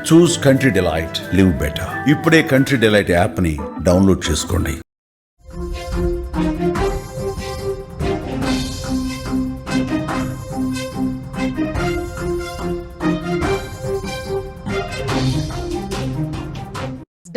చూస్ country delight, live better. ఇప్పుడే country delight app ని download చేసుకోండి.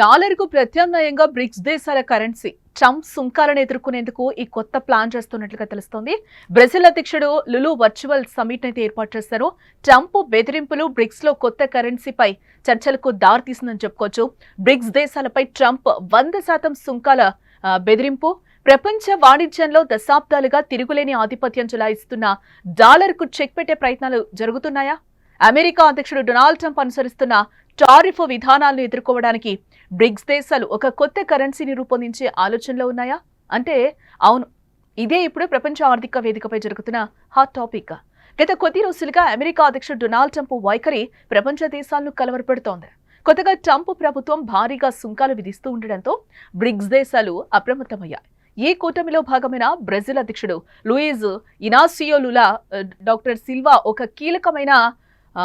డాలర్కు ప్రత్యామ్నాయంగా బ్రిక్స్ దేశాల కరెన్సీ ట్రంప్ సుంకాలను ఎదుర్కొనేందుకు ఈ కొత్త ప్లాన్ చేస్తున్నట్లుగా తెలుస్తోంది. బ్రెజిల్ అధ్యక్షుడు లులు వర్చువల్ సమిట్ అయితే ఏర్పాటు చేశారు. ట్రంప్ బెదిరింపులు బ్రిక్స్ లో కొత్త కరెన్సీపై చర్చలకు దారితీసిందని చెప్పుకోవచ్చు. బ్రిక్స్ దేశాలపై ట్రంప్ 100% సుంకాల బెదిరింపు ప్రపంచ వాణిజ్యంలో దశాబ్దాలుగా తిరుగులేని ఆధిపత్యం చెలాయిస్తున్న డాలర్కు చెక్ పెట్టే ప్రయత్నాలు జరుగుతున్నాయా? అమెరికా అధ్యక్షుడు డొనాల్డ్ ట్రంప్ అనుసరిస్తున్న టారిఫ్ విధానాలను ఎదుర్కోవడానికి బ్రిక్స్ దేశాలు ఒక కొత్త కరెన్సీని రూపొందించే ఆలోచనలో ఉన్నాయా అంటే అవును, ఇదే ఇప్పుడు ప్రపంచ ఆర్థిక వేదికపై జరుగుతున్న హాట్ టాపిక్. గత కొద్ది రోజులుగా అమెరికా అధ్యక్షుడు డొనాల్డ్ ట్రంప్ వైఖరి ప్రపంచ దేశాలను కలవరపెడుతోంది. కొత్తగా ట్రంప్ ప్రభుత్వం భారీగా సుంకాలు విధిస్తూ ఉండడంతో బ్రిక్స్ దేశాలు అప్రమత్తమయ్యాయి. ఈ కూటమిలో భాగమైన బ్రెజిల్ అధ్యక్షుడు Luiz Inacio Lula doctor Silva ఒక కీలకమైన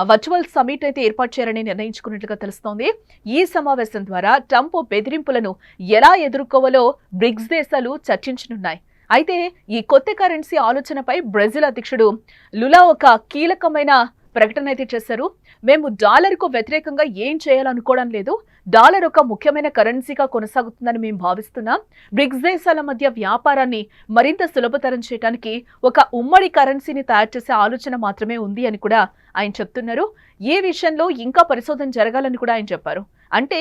వర్చువల్ సమిట్ అయితే ఏర్పాటు చేయాలని నిర్ణయించుకున్నట్లుగా తెలుస్తోంది. ఈ సమావేశం ద్వారా ట్రంప్ బెదిరింపులను ఎలా ఎదుర్కోవాలో బ్రిక్స్ దేశాలు చర్చించనున్నాయి. అయితే ఈ కొత్త కరెన్సీ ఆలోచనపై బ్రెజిల్ అధ్యక్షుడు లులా ఒక కీలకమైన ప్రకటన అయితే చేశారు. మేము డాలర్కు వ్యతిరేకంగా ఏం చేయాలనుకోవడం లేదు. డాలర్ ఒక ముఖ్యమైన కరెన్సీగా కొనసాగుతుందని మేము భావిస్తున్నాం. బ్రిక్స్ దేశాల మధ్య వ్యాపారాన్ని మరింత సులభతరం చేయడానికి ఒక ఉమ్మడి కరెన్సీని తయారు చేసే ఆలోచన మాత్రమే ఉంది అని కూడా ఆయన చెప్తున్నారు. ఈ విషయంలో ఇంకా పరిశోధన జరగాలని కూడా ఆయన చెప్పారు. అంటే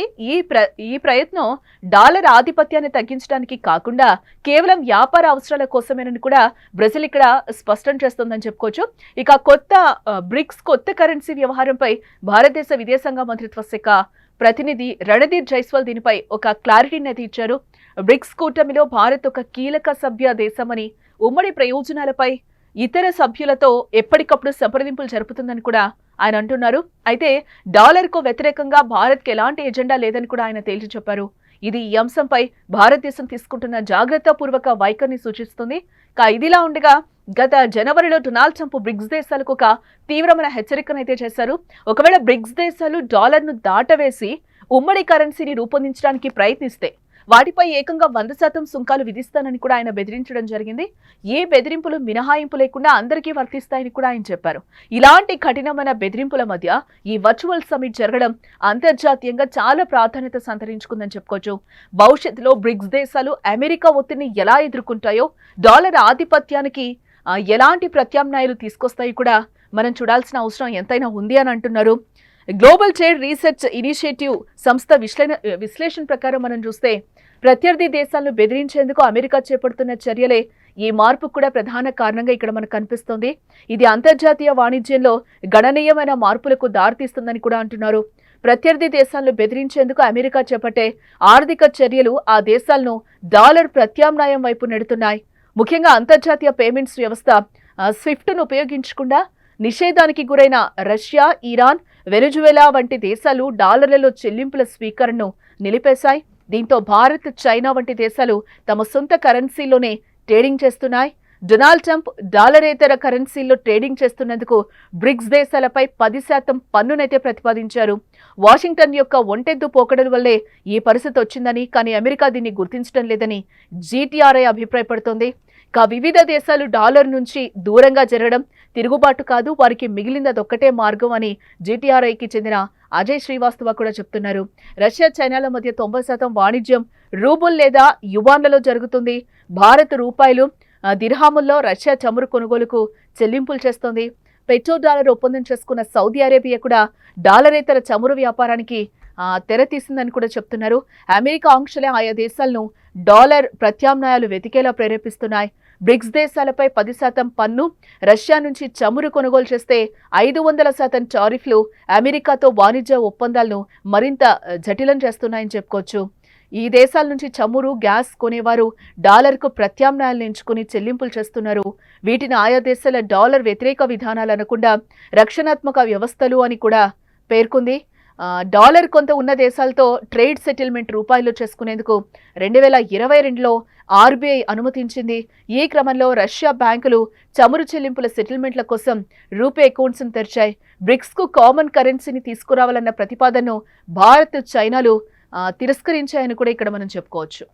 ఈ ప్రయత్నం డాలర్ ఆధిపత్యాన్ని తగ్గించడానికి కాకుండా కేవలం వ్యాపార అవసరాల కోసమేనని కూడా బ్రెజిల్ ఇక్కడ స్పష్టం చేస్తోందని చెప్పుకోవచ్చు. ఇక బ్రిక్స్ కొత్త కరెన్సీ వ్యవహారంపై భారతదేశ విదేశాంగ మంత్రిత్వ శాఖ ప్రతినిధి రణధీర్ జైస్వాల్ దీనిపై ఒక క్లారిటీని అయితే ఇచ్చారు. బ్రిక్స్ కూటమిలో భారత్ ఒక కీలక సభ్య దేశమని, ఉమ్మడి ప్రయోజనాలపై ఇతర సభ్యులతో ఎప్పటికప్పుడు సంప్రదింపులు జరుపుతుందని కూడా ఆయన అంటున్నారు. అయితే డాలర్కు వ్యతిరేకంగా భారత్కి ఎలాంటి ఎజెండా లేదని కూడా ఆయన తేల్చి చెప్పారు. ఇది ఈ అంశంపై భారతదేశం తీసుకుంటున్న జాగ్రత్తపూర్వక వైఖరిని సూచిస్తుంది. ఇదిలా ఉండగా గత జనవరిలో డొనాల్డ్ ట్రంప్ బ్రిక్స్ దేశాలకు ఒక తీవ్రమైన హెచ్చరికనైతే చేశారు. ఒకవేళ బ్రిక్స్ దేశాలు డాలర్ను దాటవేసి ఉమ్మడి కరెన్సీని రూపొందించడానికి ప్రయత్నిస్తే వాటిపై ఏకంగా 100% సుంకాలు విధిస్తానని కూడా ఆయన బెదిరించడం జరిగింది. ఏ బెదిరింపులు మినహాయింపు లేకుండా అందరికీ వర్తిస్తాయని కూడా ఆయన చెప్పారు. ఇలాంటి కఠినమైన బెదిరింపుల మధ్య ఈ వర్చువల్ సమిట్ జరగడం అంతర్జాతీయంగా చాలా ప్రాధాన్యత సంతరించుకుందని చెప్పుకోవచ్చు. భవిష్యత్తులో బ్రిక్స్ దేశాలు అమెరికా ఒత్తిడిని ఎలా ఎదుర్కొంటాయో, డాలర్ ఆధిపత్యానికి ఎలాంటి ప్రత్యామ్నాయాలు తీసుకొస్తాయి కూడా మనం చూడాల్సిన అవసరం ఎంతైనా ఉంది అని అంటున్నారు. గ్లోబల్ ట్రేడ్ రీసెర్చ్ ఇనిషియేటివ్ సంస్థ విశ్లేషణ ప్రకారం మనం చూస్తే ప్రత్యర్థి దేశాలను బెదిరించేందుకు అమెరికా చేపడుతున్న చర్యలే ఈ మార్పుకు కూడా ప్రధాన కారణంగా ఇక్కడ మనకు కనిపిస్తోంది. ఇది అంతర్జాతీయ వాణిజ్యంలో గణనీయమైన మార్పులకు దారితీస్తుందని కూడా అంటున్నారు. ప్రత్యర్థి దేశాలను బెదిరించేందుకు అమెరికా చేపట్టే ఆర్థిక చర్యలు ఆ దేశాలను డాలర్ ప్రత్యామ్నాయం వైపు నెడుతున్నాయి. ముఖ్యంగా అంతర్జాతీయ పేమెంట్స్ వ్యవస్థ స్విఫ్ట్ను ఉపయోగించకుండా నిషేధానికి గురైన రష్యా, ఇరాన్, వెనిజువెలా వంటి దేశాలు డాలర్లలో చెల్లింపుల స్వీకరణను నిలిపేశాయి. దీంతో భారత్, చైనా వంటి దేశాలు తమ సొంత కరెన్సీలోనే ట్రేడింగ్ చేస్తున్నాయి. డొనాల్డ్ ట్రంప్ డాలరేతర కరెన్సీల్లో ట్రేడింగ్ చేస్తున్నందుకు బ్రిక్స్ దేశాలపై 10% పన్నునైతే ప్రతిపాదించారు. వాషింగ్టన్ యొక్క ఒంటెద్దు పోకడల వల్లే ఈ పరిస్థితి వచ్చిందని, కానీ అమెరికా దీన్ని గుర్తించడం లేదని జీటీఆర్ఐ అభిప్రాయపడుతోంది. వివిధ దేశాలు డాలర్ నుంచి దూరంగా జరగడం తిరుగుబాటు కాదు, వారికి మిగిలినదొక్కటే మార్గం అని జీటీఆర్ఐకి చెందిన అజయ్ శ్రీవాస్తవ కూడా చెప్తున్నారు. రష్యా, చైనాల మధ్య 90% వాణిజ్యం రూబుల్ లేదా యువాన్లలో జరుగుతుంది. భారత్ రూపాయలు, దిర్హాముల్లో రష్యా చమురు కొనుగోలుకు చెల్లింపులు చేస్తోంది. పెట్రో డాలర్ ఒప్పందం చేసుకున్న సౌదీ అరేబియా కూడా డాలరేతర చమురు వ్యాపారానికి తెరతీసిందని కూడా చెప్తున్నారు. అమెరికా ఆంక్షలే ఆయా దేశాలను డాలర్ ప్రత్యామ్నాయాలు వెతికేలా ప్రేరేపిస్తున్నాయి. బ్రిక్స్ దేశాలపై 10% పన్ను, రష్యా నుంచి చమురు కొనుగోలు చేస్తే 500% టారిఫ్లు అమెరికాతో వాణిజ్య ఒప్పందాలను మరింత జటిలం చేస్తున్నాయని చెప్పుకోవచ్చు. ఈ దేశాల నుంచి చమురు, గ్యాస్ కొనేవారు డాలర్కు ప్రత్యామ్నాయాలను ఎంచుకుని చెల్లింపులు చేస్తున్నారు. వీటిని ఆయా దేశాల డాలర్ వ్యతిరేక విధానాలు అనకుండా రక్షణాత్మక వ్యవస్థలు అని కూడా పేర్కొంది. డాలర్ కొంత ఉన్న దేశాలతో ట్రేడ్ సెటిల్మెంట్ రూపాయలు చేసుకునేందుకు 2022లో ఆర్బీఐ అనుమతించింది. ఈ క్రమంలో రష్యా బ్యాంకులు చమురు చెల్లింపుల సెటిల్మెంట్ల కోసం రూపే అకౌంట్స్ తెరిచాయి. బ్రిక్స్కు కామన్ కరెన్సీని తీసుకురావాలన్న ప్రతిపాదనను భారత్, చైనాలు తిరస్కరించాయని కూడా ఇక్కడ మనం చెప్పుకోవచ్చు.